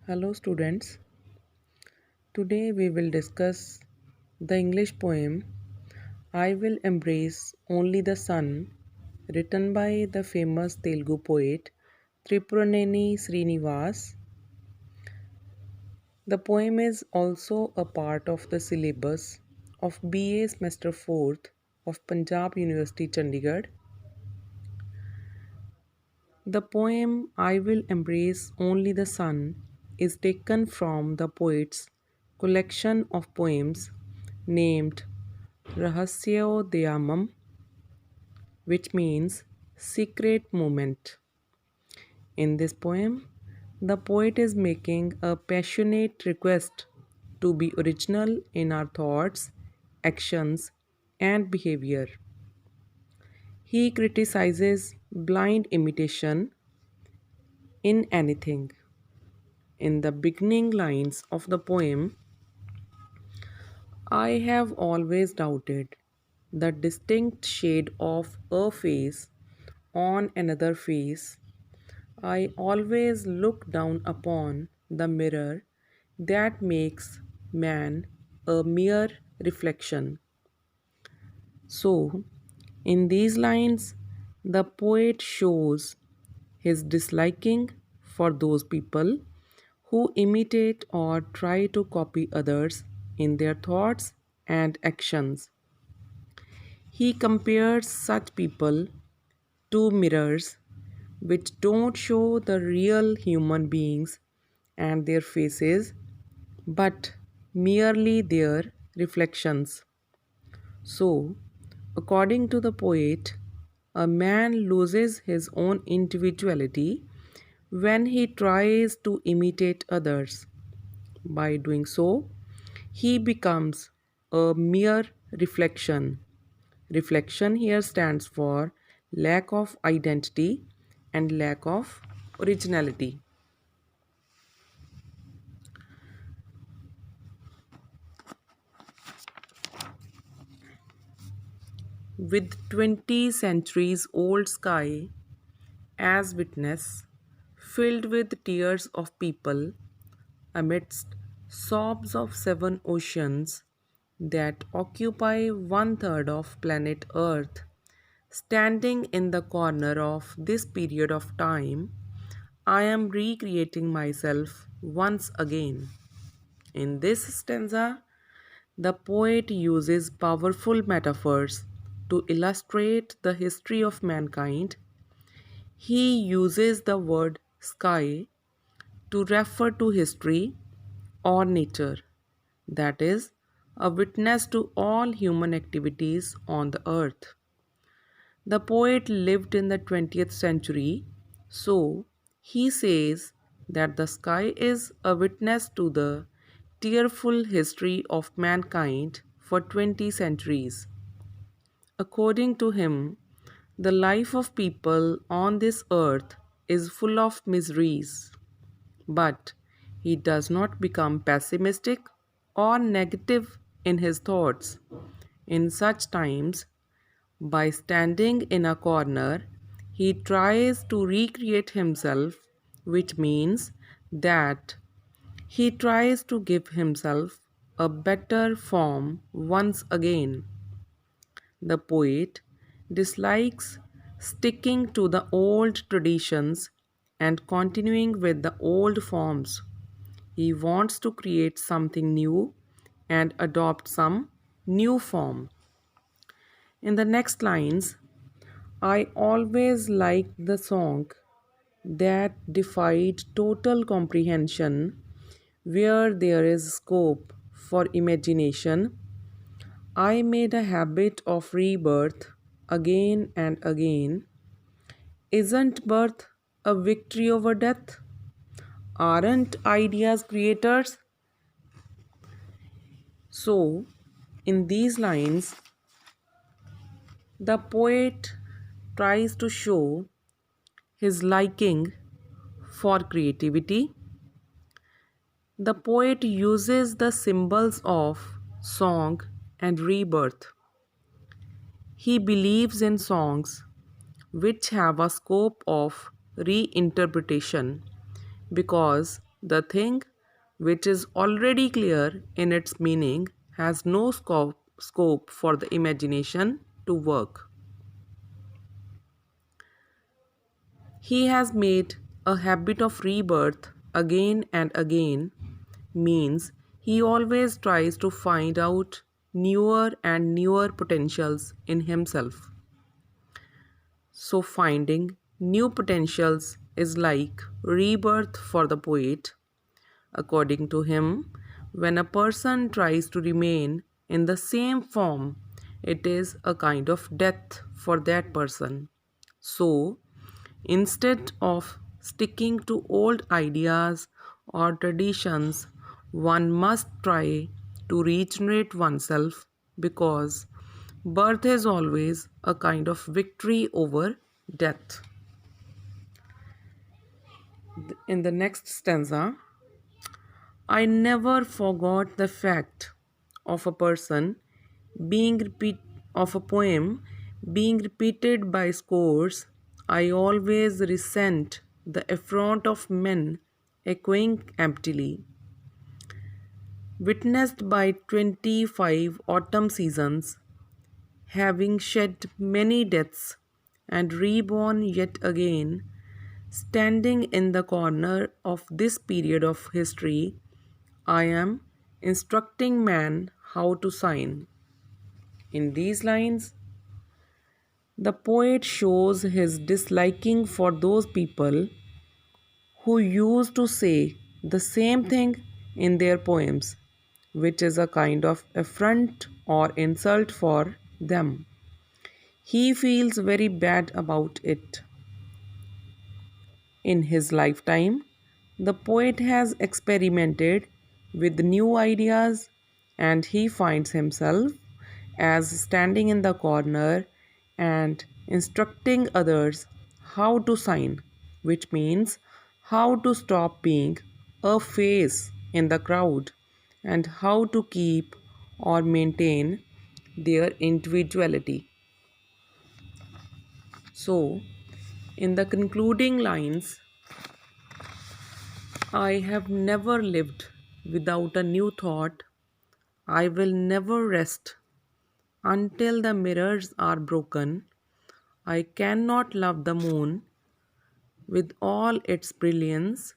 Hello, students. Today we will discuss the English poem I Will Embrace Only the Sun, written by the famous Telugu poet Tripuraneni Srinivas. The poem is also a part of the syllabus of BA Semester 4th of Punjab University, Chandigarh. The poem I Will Embrace Only the Sun is taken from the poet's collection of poems named Rahasyodyamam, which means secret moment. In this poem, the poet is making a passionate request to be original in our thoughts, actions, and behavior. He criticizes blind imitation in anything. In the beginning lines of the poem, I have always doubted the distinct shade of a face on another face. I always look down upon the mirror that makes man a mere reflection. So, in these lines, the poet shows his disliking for those people who imitate or try to copy others in their thoughts and actions. He compares such people to mirrors which don't show the real human beings and their faces but merely their reflections. So, according to the poet, a man loses his own individuality when he tries to imitate others. By doing so, he becomes a mere reflection. Reflection here stands for lack of identity and lack of originality. With 20 centuries old sky as witness, filled with tears of people, amidst sobs of seven oceans that occupy one third of planet Earth, standing in the corner of this period of time, I am recreating myself once again. In this stanza, the poet uses powerful metaphors to illustrate the history of mankind. He uses the word sky to refer to history or nature, that is, a witness to all human activities on the earth. The poet lived in the 20th century, so he says that the sky is a witness to the tearful history of mankind for 20 centuries. According to him, the life of people on this earth is full of miseries, but he does not become pessimistic or negative in his thoughts. In such times, by standing in a corner, he tries to recreate himself, which means that he tries to give himself a better form once again. The poet dislikes sticking to the old traditions and continuing with the old forms. He wants to create something new and adopt some new form. In the next lines, I always liked the song that defied total comprehension, where there is scope for imagination. I made a habit of rebirth again and again. Isn't birth a victory over death? Aren't ideas creators? So, in these lines, the poet tries to show his liking for creativity. The poet uses the symbols of song and rebirth. He believes in songs which have a scope of reinterpretation because The thing which is already clear in its meaning has no scope for the imagination to work. He has made a habit of rebirth again and again, means he always tries to find out newer and newer potentials in himself. So, finding new potentials is like rebirth for the poet. According to him, when a person tries to remain in the same form, it is a kind of death for that person. So, instead of sticking to old ideas or traditions, one must try to regenerate oneself because birth is always a kind of victory over death. In the next stanza, I never forgot the fact of a person being repeat of a poem being repeated by scores. I always resent the affront of men echoing emptily. Witnessed by 25 autumn seasons, having shed many deaths and reborn yet again, standing in the corner of this period of history, I am instructing man how to sign. In these lines, the poet shows his disliking for those people who used to say the same thing in their poems, which is a kind of affront or insult for them. He feels very bad about it. In his lifetime, the poet has experimented with new ideas and he finds himself as standing in the corner and instructing others how to sign, which means how to stop being a face in the crowd and how to keep or maintain their individuality. So, in the concluding lines, I have never lived without a new thought. I will never rest until the mirrors are broken. I cannot love the moon with all its brilliance.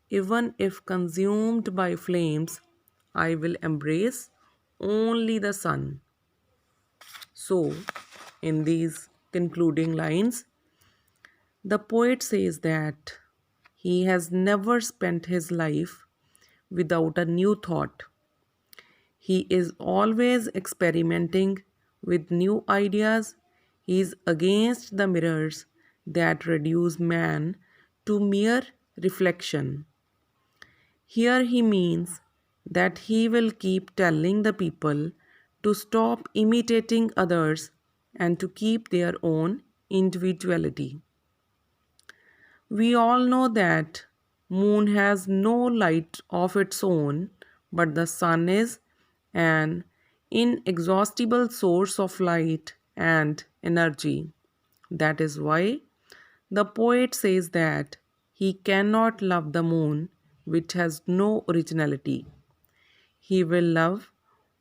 Even if consumed by flames, I will embrace only the sun. So, in these concluding lines, the poet says that he has never spent his life without a new thought. He is always experimenting with new ideas. He is against the mirrors that reduce man to mere reflection. Here he means that he will keep telling the people to stop imitating others and to keep their own individuality. We all know that moon has no light of its own, but the sun is an inexhaustible source of light and energy. That is why the poet says that he cannot love the moon which has no originality. He will love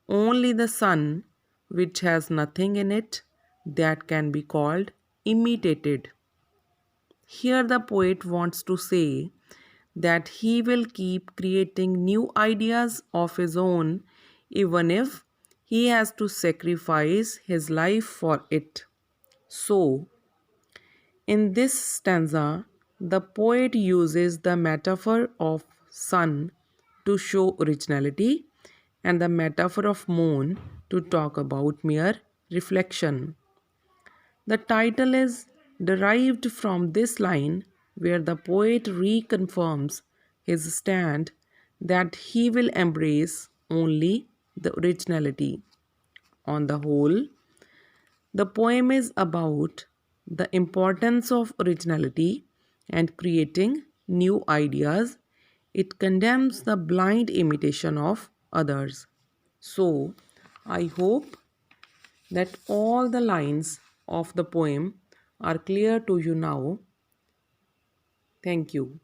only the sun which has nothing in it that can be called imitated. Here, the poet wants to say that he will keep creating new ideas of his own, even if he has to sacrifice his life for it. So, in this stanza, the poet uses the metaphor of sun to show originality and the metaphor of moon to talk about mere reflection. The title is derived from this line where the poet reconfirms his stand that he will embrace only the originality. On the whole, the poem is about the importance of originality and creating new ideas. It condemns the blind imitation of others. So, I hope that all the lines of the poem are clear to you now. Thank you.